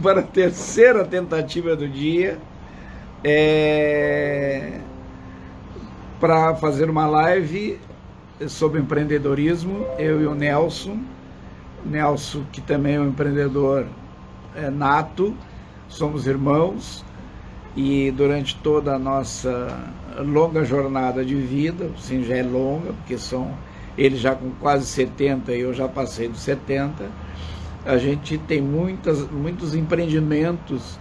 para a terceira tentativa do dia, para fazer uma live sobre empreendedorismo, eu e o Nelson. Nelson, que também é um empreendedor nato, somos irmãos, e durante toda a nossa longa jornada de vida, sim, já é longa, porque ele já com quase 70 e eu já passei dos 70, a gente tem muitos empreendimentos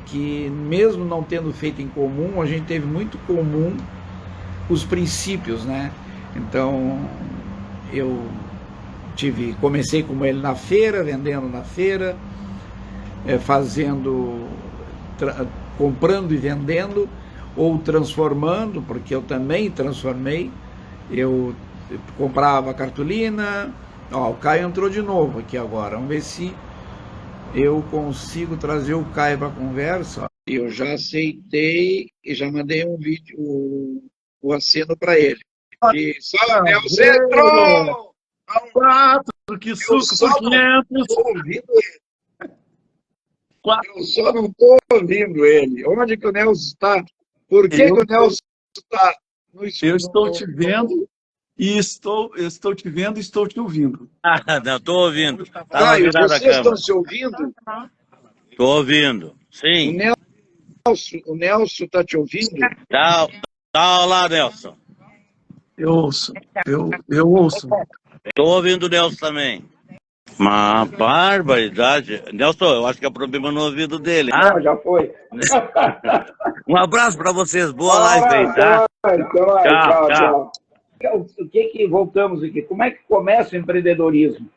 que, mesmo não tendo feito em comum, a gente teve muito comum os princípios, né? Então, eu comecei como ele na feira, vendendo na feira, comprando e vendendo, ou transformando, porque eu também transformei. Eu comprava cartolina. O Caio entrou de novo aqui agora, vamos ver se eu consigo trazer o Caio para a conversa. Eu já aceitei e já mandei um vídeo, o aceno para ele. Só Nelson entrou! 4, que suco por 500. Eu só não estou ouvindo ele. Onde que o Nelson está? Por que o Nelson está no escuro? Eu estou te vendo e estou te vendo e estou te ouvindo. Não, estou ouvindo. Caio, vocês estão se ouvindo? Estou ouvindo, sim. O Nelson está te ouvindo? Tá lá, Nelson. Eu ouço, eu ouço. Estou ouvindo o Nelson também. Uma barbaridade. Nelson, eu acho que é problema no ouvido dele. Não, já foi. Um abraço para vocês. Boa live aí, tá? Tchau. O que voltamos aqui? Como é que começa o empreendedorismo?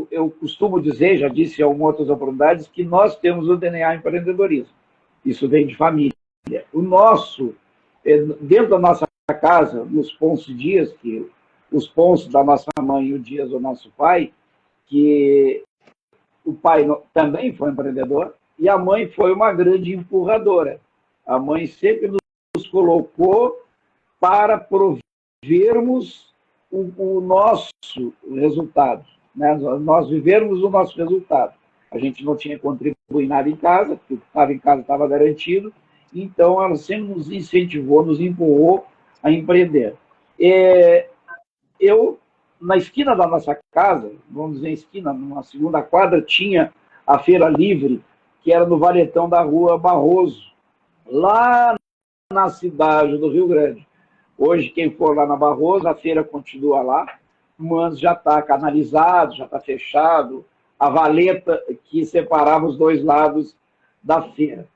Eu costumo dizer, já disse em algumas oportunidades, que nós temos o DNA empreendedorismo. Isso vem de família. O nosso, dentro da nossa casa, nos Ponce Dias, que os Ponce da nossa mãe e o Dias do nosso pai, que o pai também foi empreendedor e a mãe foi uma grande empurradora. A mãe sempre nos colocou para provermos o nosso resultado, né? Nós vivermos o nosso resultado. A gente não tinha contribuído nada em casa, porque o que estava em casa estava garantido, então ela sempre nos incentivou, nos empurrou a empreender. Eu, na esquina da nossa casa, vamos dizer, esquina, numa segunda quadra, tinha a Feira Livre, que era no valetão da Rua Barroso, lá na cidade do Rio Grande. Hoje, quem for lá na Barroso, a feira continua lá, mas já está canalizado, já está fechado, a valeta que separava os dois lados da feira.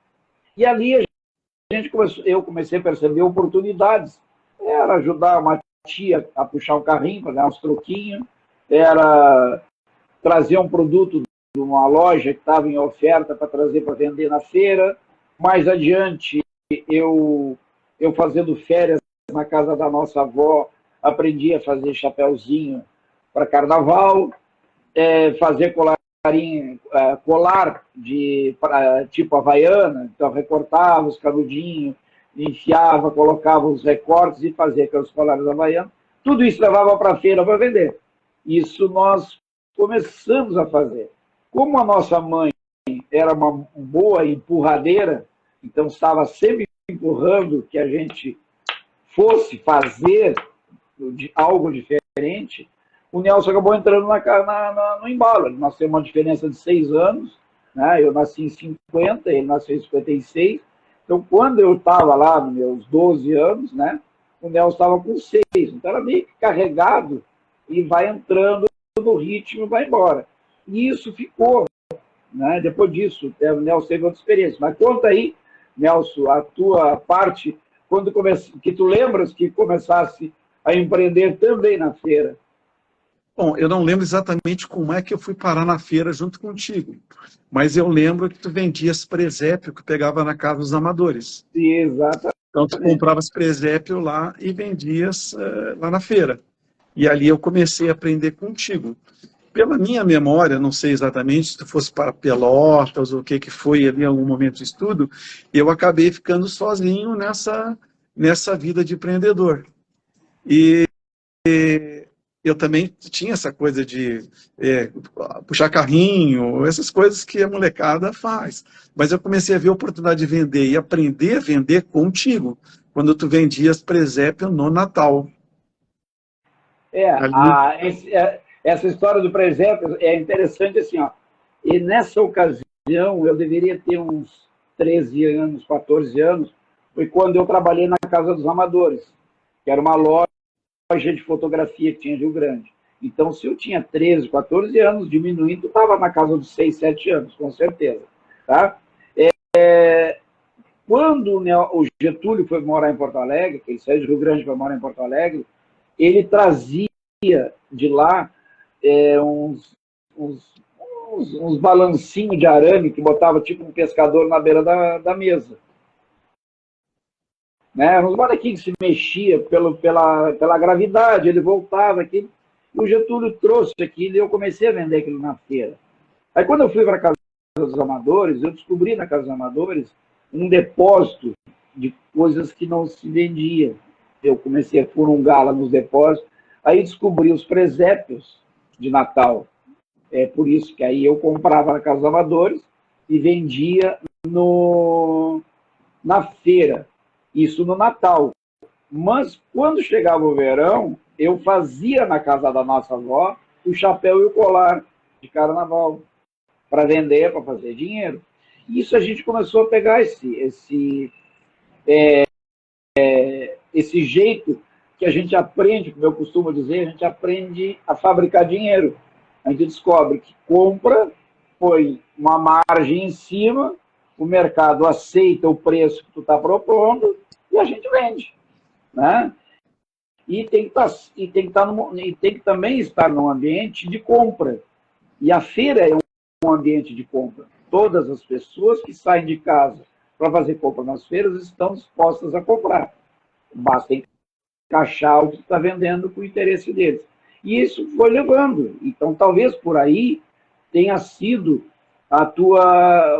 E ali eu comecei a perceber oportunidades. Era ajudar uma tia a puxar um carrinho para ganhar uns troquinhos, era trazer um produto de uma loja que estava em oferta para trazer para vender na feira. Mais adiante, eu fazendo férias na casa da nossa avó, aprendi a fazer chapéuzinho para carnaval, fazer colar de tipo havaiana, então recortava os canudinhos, enfiava, colocava os recortes e fazia aqueles colares havaianos. Tudo isso levava para a feira para vender. Isso nós começamos a fazer. Como a nossa mãe era uma boa empurradeira, então estava sempre empurrando que a gente fosse fazer algo diferente, o Nelson acabou entrando no embalo. Nós temos uma diferença de 6 anos, né? Eu nasci em 50, ele nasceu em 56. Então, quando eu estava lá nos meus 12 anos, né, o Nelson estava com 6. Então, era meio que carregado e vai entrando no ritmo e vai embora. E isso ficou, né? Depois disso, o Nelson teve outra experiência. Mas conta aí, Nelson, a tua parte, que tu lembras que começasse a empreender também na feira. Bom, eu não lembro exatamente como é que eu fui parar na feira junto contigo, mas eu lembro que tu vendias presépio que pegava na casa dos amadores. Sim, exatamente. Então, tu compravas presépio lá e vendias lá na feira. E ali eu comecei a aprender contigo. Pela minha memória, não sei exatamente se tu fosse para Pelotas ou o que foi ali em algum momento de estudo, eu acabei ficando sozinho nessa vida de empreendedor. E eu também tinha essa coisa de puxar carrinho, essas coisas que a molecada faz. Mas eu comecei a ver a oportunidade de vender e aprender a vender contigo, quando tu vendias presépio no Natal. Ali, Essa história do presépio é interessante assim, ó. E nessa ocasião, eu deveria ter uns 13 anos, 14 anos, foi quando eu trabalhei na Casa dos Amadores, que era uma loja de fotografia que tinha em Rio Grande. Então, se eu tinha 13, 14 anos, diminuindo, estava na casa dos 6, 7 anos, com certeza. Tá? Quando o Getúlio foi morar em Porto Alegre, que ele saiu de Rio Grande para morar em Porto Alegre, ele trazia de lá uns balancinhos de arame que botava tipo um pescador na beira da mesa. Né? Uns bonequinhos que se mexia pela gravidade, ele voltava aqui. E o Getúlio trouxe aquilo e eu comecei a vender aquilo na feira. Aí quando eu fui para a Casa dos Amadores, eu descobri na Casa dos Amadores um depósito de coisas que não se vendia. Eu comecei a furungar lá nos depósitos, aí descobri os presépios de Natal. É por isso que aí eu comprava na Casa dos Amadores e vendia na feira. Isso no Natal. Mas, quando chegava o verão, eu fazia na casa da nossa avó o chapéu e o colar de carnaval para vender, para fazer dinheiro. Isso a gente começou a pegar esse jeito que a gente aprende, como eu costumo dizer, a gente aprende a fabricar dinheiro. A gente descobre que compra, põe uma margem em cima, o mercado aceita o preço que tu está propondo e a gente vende. Né? E tem que também estar num ambiente de compra. E a feira é um ambiente de compra. Todas as pessoas que saem de casa para fazer compra nas feiras estão dispostas a comprar. Basta encaixar o que está vendendo com o interesse deles. E isso foi levando. Então, talvez por aí tenha sido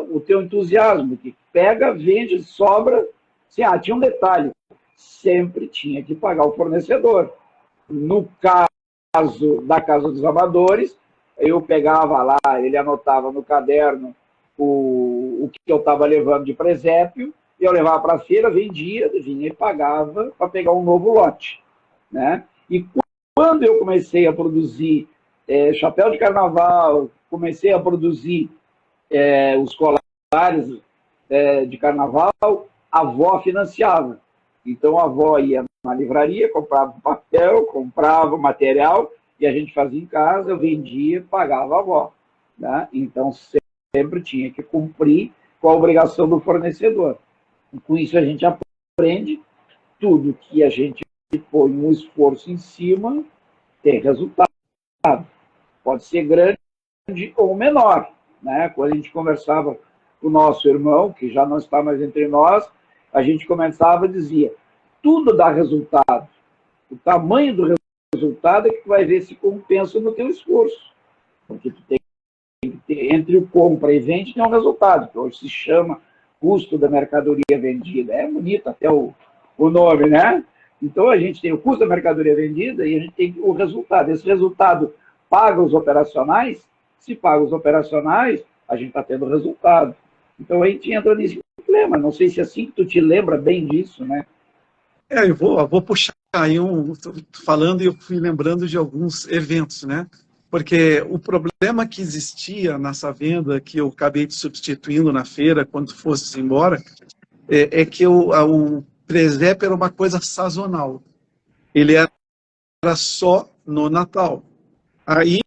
o teu entusiasmo, que pega, vende, sobra. Assim, tinha um detalhe, sempre tinha que pagar o fornecedor. No caso da Casa dos Amadores, eu pegava lá, ele anotava no caderno o que eu estava levando de presépio, eu levava para a feira, vendia, vinha e pagava para pegar um novo lote. Né? E quando eu comecei a produzir chapéu de carnaval, comecei a produzir os colares de carnaval, a avó financiava. Então a avó ia na livraria, comprava papel, comprava material, e a gente fazia em casa, eu vendia, pagava a avó. Né? Então sempre tinha que cumprir com a obrigação do fornecedor. E com isso a gente aprende tudo que a gente põe um esforço em cima, tem resultado. Pode ser grande ou menor. Né? Quando a gente conversava com o nosso irmão, que já não está mais entre nós, a gente começava e dizia, tudo dá resultado. O tamanho do resultado é que tu vai ver se compensa no teu esforço. Porque tu tem que ter, entre o compra e vende, tem um resultado, que hoje se chama custo da mercadoria vendida. É bonito até o nome, né? Então, a gente tem o custo da mercadoria vendida e a gente tem o resultado. Esse resultado paga os operacionais. Se paga os operacionais, a gente está tendo resultado. Então, a gente entra nesse problema. Não sei se é assim que tu te lembra bem disso, né? Eu vou puxar aí falando e eu fui lembrando de alguns eventos, né? Porque o problema que existia nessa venda, que eu acabei te substituindo na feira, quando fosse embora, é que o presépio era uma coisa sazonal. Ele era só no Natal. Aí,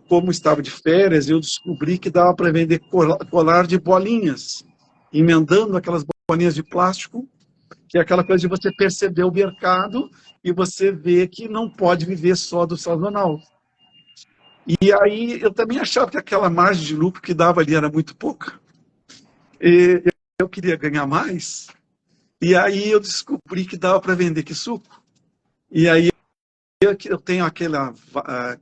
como estava de férias, eu descobri que dava para vender colar de bolinhas, emendando aquelas bolinhas de plástico, que é aquela coisa de você perceber o mercado e você ver que não pode viver só do sazonal. E aí eu também achava que aquela margem de lucro que dava ali era muito pouca. E eu queria ganhar mais, e aí eu descobri que dava para vender que suco. E aí eu tenho aquela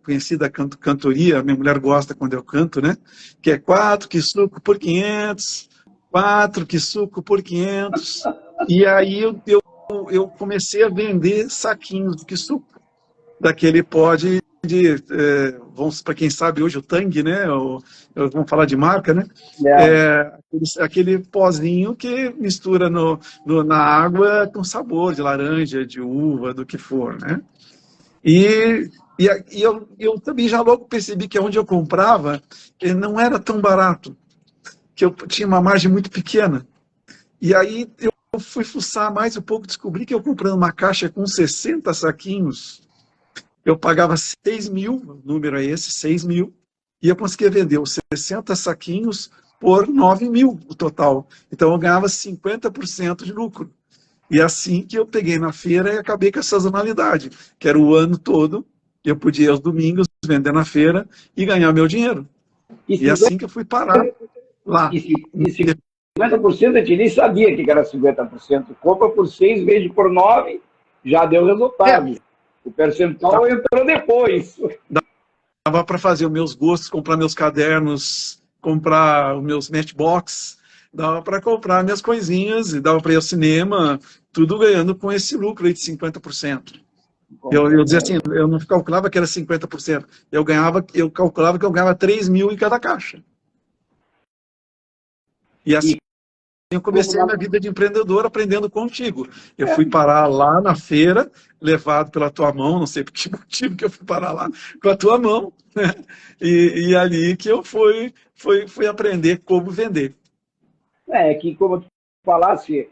conhecida cantoria, minha mulher gosta quando eu canto, né? Que é 4 que suco por 500, 4 que suco por 500. E aí eu comecei a vender saquinhos de que suco. daquele pó vamos, para quem sabe hoje, o Tang, né? Vamos falar de marca, né? Aquele pozinho que mistura na água com sabor de laranja, de uva, do que for, né? Eu também já logo percebi que onde eu comprava não era tão barato, que eu tinha uma margem muito pequena. E aí eu fui fuçar mais um pouco, descobri que eu comprando uma caixa com 60 saquinhos, eu pagava 6 mil, o número é esse, 6 mil, e eu conseguia vender os 60 saquinhos por 9 mil o total. Então eu ganhava 50% de lucro. E assim que eu peguei na feira e acabei com a sazonalidade, que era o ano todo, eu podia ir aos domingos vender na feira e ganhar meu dinheiro. E assim que eu fui parar lá. E 50% a gente nem sabia que era 50%. Compra por 6, vende por 9, já deu resultado. O percentual entrou depois. Dava para fazer os meus gostos, comprar meus cadernos, comprar os meus matchbox, dava para comprar minhas coisinhas e dava para ir ao cinema, tudo ganhando com esse lucro aí de 50%. Eu dizia assim, eu não calculava que era 50%, eu calculava que eu ganhava 3 mil em cada caixa. E assim eu comecei a minha vida de empreendedor aprendendo contigo. Eu fui parar lá na feira, levado pela tua mão, não sei por que motivo que eu fui parar lá com a tua mão, né? E ali que eu fui aprender como vender. Que como tu falasse,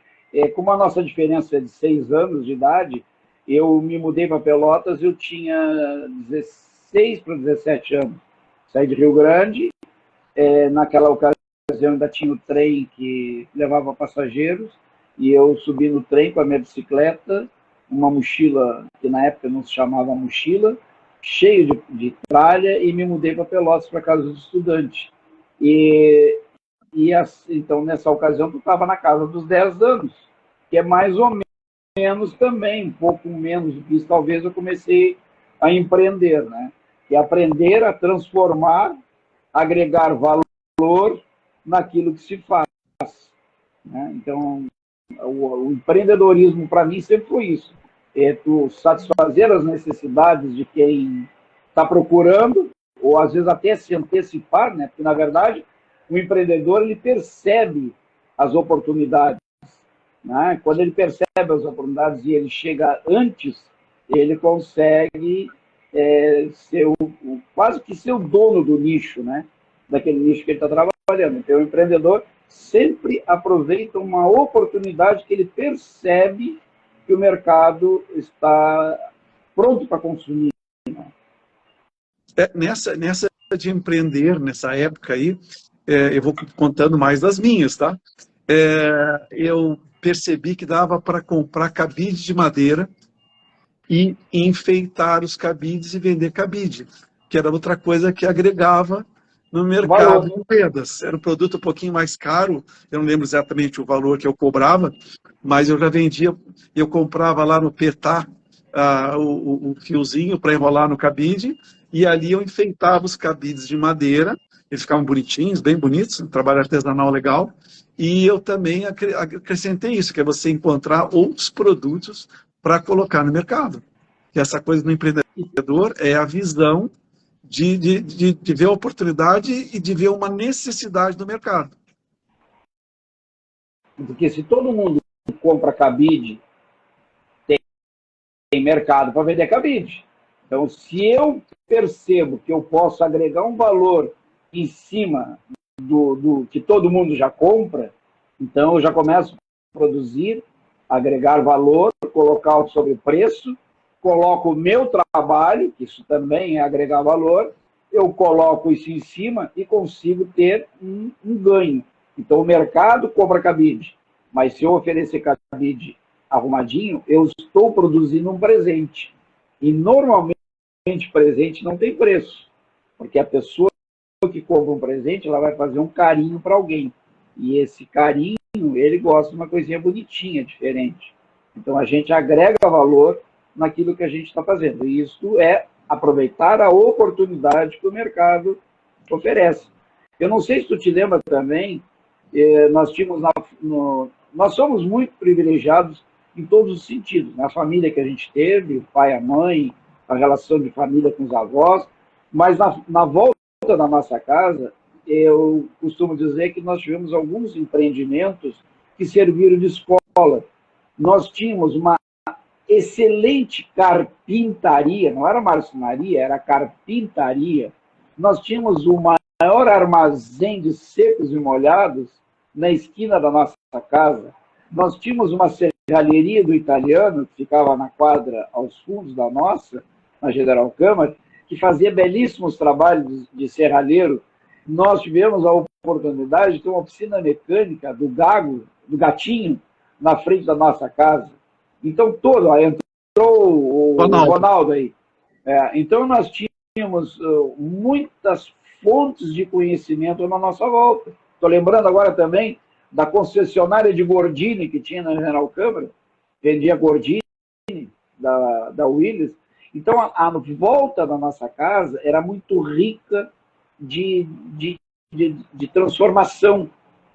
como a nossa diferença é de 6 anos de idade, eu me mudei para Pelotas, eu tinha 16 para 17 anos. Saí de Rio Grande, naquela ocasião ainda tinha o trem que levava passageiros, e eu subi no trem com a minha bicicleta, uma mochila, que na época não se chamava mochila, cheio de tralha, e me mudei para Pelotas, para casa dos estudantes. Então, nessa ocasião, tu estava na casa dos 10 anos, que é mais ou menos também, um pouco menos do que isso, talvez eu comecei a empreender, né? E aprender a transformar, agregar valor naquilo que se faz, né? Então, o empreendedorismo, para mim, sempre foi isso. Tu satisfazer as necessidades de quem está procurando, ou às vezes até se antecipar, né? Porque, na verdade, o empreendedor ele percebe as oportunidades, né? Quando ele percebe as oportunidades e ele chega antes, ele consegue quase que ser o dono do nicho, né? Daquele nicho que ele está trabalhando. Então, o empreendedor sempre aproveita uma oportunidade que ele percebe que o mercado está pronto para consumir. Né? Nessa de empreender, nessa época aí, eu vou contando mais das minhas, tá? Eu percebi que dava para comprar cabide de madeira e enfeitar os cabides e vender cabide, que era outra coisa que agregava no mercado de vendas. Era um produto um pouquinho mais caro, eu não lembro exatamente o valor que eu cobrava, mas eu já vendia, eu comprava lá no Petá o fiozinho para enrolar no cabide, e ali eu enfeitava os cabides de madeira, eles ficavam bonitinhos, bem bonitos, um trabalho artesanal legal, e eu também acrescentei isso, que é você encontrar outros produtos para colocar no mercado. Que essa coisa do empreendedor é a visão de ver a oportunidade e de ver uma necessidade do mercado. Porque se todo mundo compra cabide, tem mercado para vender cabide. Então, se eu percebo que eu posso agregar um valor em cima do que todo mundo já compra, então eu já começo a produzir, agregar valor, colocar o sobrepreço, coloco o meu trabalho, que isso também é agregar valor, eu coloco isso em cima e consigo ter um ganho. Então, o mercado compra cabide, mas se eu oferecer cabide arrumadinho, eu estou produzindo um presente. E, normalmente, presente não tem preço, porque a pessoa que compra um presente, ela vai fazer um carinho para alguém. E esse carinho, ele gosta de uma coisinha bonitinha, diferente. Então, a gente agrega valor naquilo que a gente está fazendo. E isso é aproveitar a oportunidade que o mercado oferece. Eu não sei se tu te lembra também, nós tínhamos nós somos muito privilegiados em todos os sentidos. Na família que a gente teve, o pai, a mãe, a relação de família com os avós, mas na volta da nossa casa, eu costumo dizer que nós tivemos alguns empreendimentos que serviram de escola. Nós tínhamos uma excelente carpintaria, não era marcenaria, era carpintaria. Nós tínhamos o maior armazém de secos e molhados na esquina da nossa casa. Nós tínhamos uma serralheria do italiano, que ficava na quadra aos fundos da nossa, na General Câmara, que fazia belíssimos trabalhos de serralheiro. Nós tivemos a oportunidade de ter uma oficina mecânica do Gatinho, na frente da nossa casa. Então, entrou o Ronaldo aí. Então, nós tínhamos muitas fontes de conhecimento na nossa volta. Estou lembrando agora também da concessionária de Gordini que tinha na General Câmara, vendia Gordini, da Willis. Então, a volta da nossa casa era muito rica de transformação,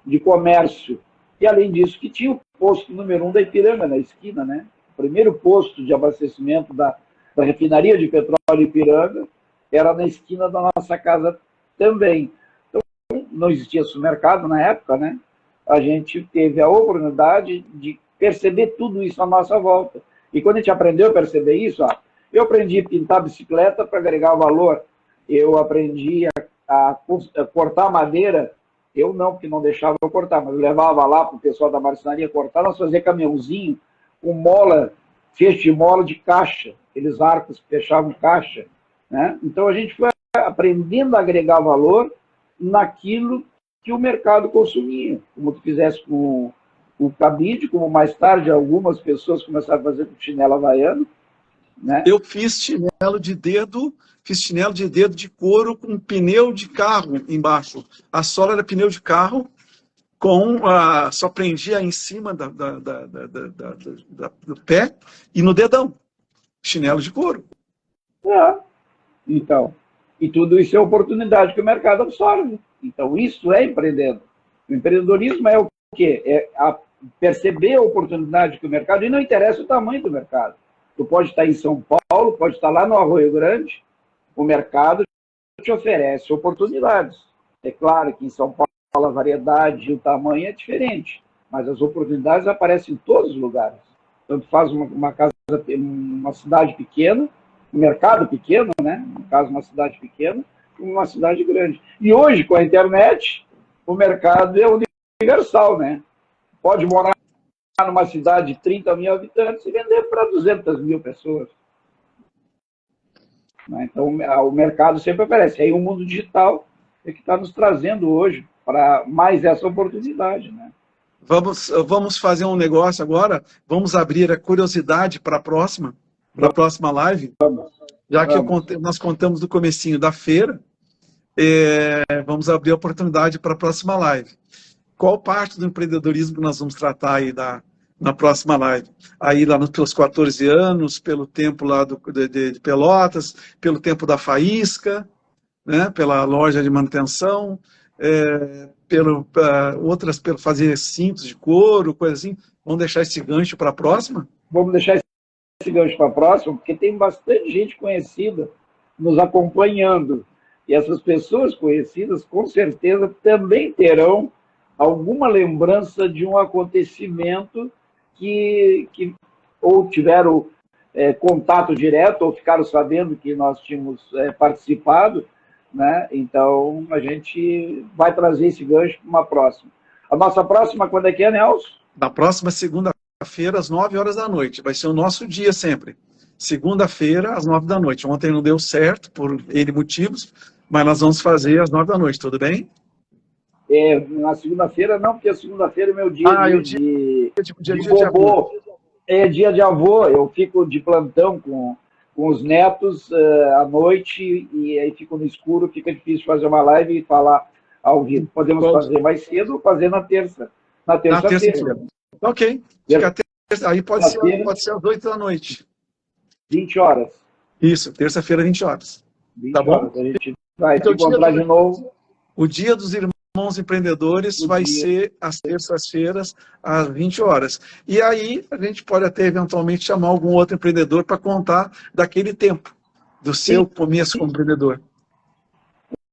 de comércio. E, além disso, que tinha o posto número 1 da Ipiranga, na esquina, né? O primeiro posto de abastecimento da refinaria de petróleo Ipiranga era na esquina da nossa casa também. Então, não existia supermercado na época, né? A gente teve a oportunidade de perceber tudo isso à nossa volta. E quando a gente aprendeu a perceber isso, eu aprendi a pintar bicicleta para agregar valor, eu aprendi a cortar madeira. Eu não, porque não deixava eu cortar, mas eu levava lá para o pessoal da marcenaria cortar, nós fazíamos caminhãozinho com mola, feixe de mola de caixa, aqueles arcos que fechavam caixa, né? Então a gente foi aprendendo a agregar valor naquilo que o mercado consumia, como tu fizesse com o cabide, como mais tarde algumas pessoas começaram a fazer com chinelo havaiano, né? Eu fiz chinelo de dedo de couro com pneu de carro embaixo. A sola era pneu de carro, só prendia em cima do pé e no dedão. Chinelo de couro. Então, e tudo isso é oportunidade que o mercado absorve. Então, isso é empreendendo. O empreendedorismo é o quê? É perceber a oportunidade que o mercado, e não interessa o tamanho do mercado. Tu pode estar em São Paulo, pode estar lá no Arroio Grande, o mercado te oferece oportunidades. É claro que em São Paulo a variedade e o tamanho é diferente, mas as oportunidades aparecem em todos os lugares. Então, tu faz uma cidade pequena, um mercado pequeno, né? No caso, uma cidade pequena, uma cidade grande. E hoje, com a internet, o mercado é universal, né? Pode morar numa cidade de 30 mil habitantes e vender para 200 mil pessoas. Então, o mercado sempre oferece. Aí o mundo digital é que está nos trazendo hoje para mais essa oportunidade, né? Vamos fazer um negócio agora? Vamos abrir a curiosidade para a próxima live? Já que nós contamos do comecinho da feira, vamos abrir a oportunidade para a próxima live. Qual parte do empreendedorismo que nós vamos tratar aí na próxima live? Aí lá pelos 14 anos, pelo tempo lá de Pelotas, pelo tempo da faísca, né, pela loja de manutenção, pelo fazer cintos de couro, coisa assim. Vamos deixar esse gancho para a próxima? Vamos deixar esse gancho para a próxima, porque tem bastante gente conhecida nos acompanhando. E essas pessoas conhecidas, com certeza, também terão alguma lembrança de um acontecimento que ou tiveram contato direto, ou ficaram sabendo que nós tínhamos participado, né? Então, a gente vai trazer esse gancho para uma próxima. A nossa próxima, quando é que é, Nelson? Na próxima segunda-feira, às 9 horas da noite. Vai ser o nosso dia sempre. Segunda-feira, às 9 da noite. Ontem não deu certo, por N motivos, mas nós vamos fazer às 9 da noite, tudo bem? Na segunda-feira não, porque a segunda-feira é meu dia de avô. É dia de avô, eu fico de plantão com os netos à noite, e aí fico no escuro, fica difícil fazer uma live e falar ao vivo. Podemos fazer mais cedo ou fazer na terça-feira. Ok. Aí pode ser às 8 da noite. 20 horas. Isso, terça-feira, 20 horas. 20 tá bom? Horas. A gente vai se encontrar de novo. O Dia dos Irmãos Empreendedores vai ser às terças-feiras, às 20 horas. E aí a gente pode até eventualmente chamar algum outro empreendedor para contar daquele tempo, do seu começo como empreendedor.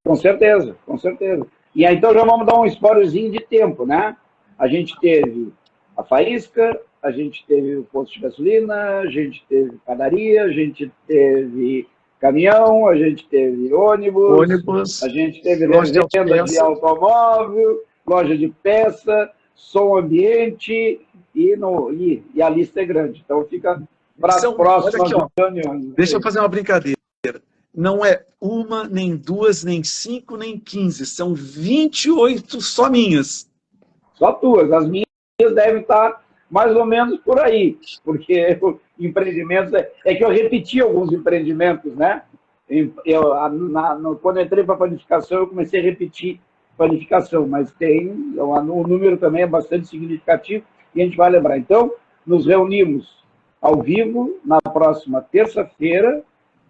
Com certeza, com certeza. E aí, então, já vamos dar um spoilerzinho de tempo, né? A gente teve a faísca, a gente teve o posto de gasolina, a gente teve padaria, a gente teve caminhão, a gente teve ônibus, a gente teve revenda de automóvel, loja de peça, som ambiente, e a lista é grande. Então, fica para as próximas reuniões. Deixa eu fazer uma brincadeira. Não é uma, nem duas, nem 5, nem 15. São 28 só minhas. Só tuas. As minhas devem estar mais ou menos por aí. Porque empreendimentos... É que eu repeti alguns empreendimentos, né? Quando eu entrei para a planificação, eu comecei a repetir planificação. Mas o número também é bastante significativo e a gente vai lembrar. Então, nos reunimos ao vivo na próxima terça-feira.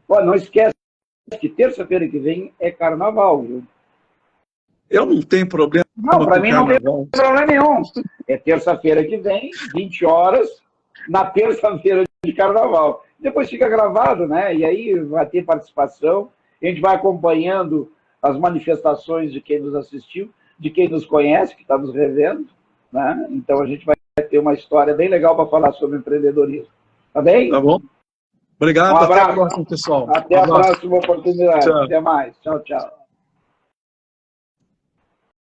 Não esquece que terça-feira que vem é carnaval, viu? Eu não tenho problema. Não, para mim não tem problema nenhum. É terça-feira que vem, 20 horas, na terça-feira de carnaval. Depois fica gravado, né? E aí vai ter participação. A gente vai acompanhando as manifestações de quem nos assistiu, de quem nos conhece, que está nos revendo, né? Então a gente vai ter uma história bem legal para falar sobre empreendedorismo. Tá bem? Tá bom. Obrigado, até a próxima, pessoal. Até a próxima oportunidade. Tchau. Até mais. Tchau, tchau.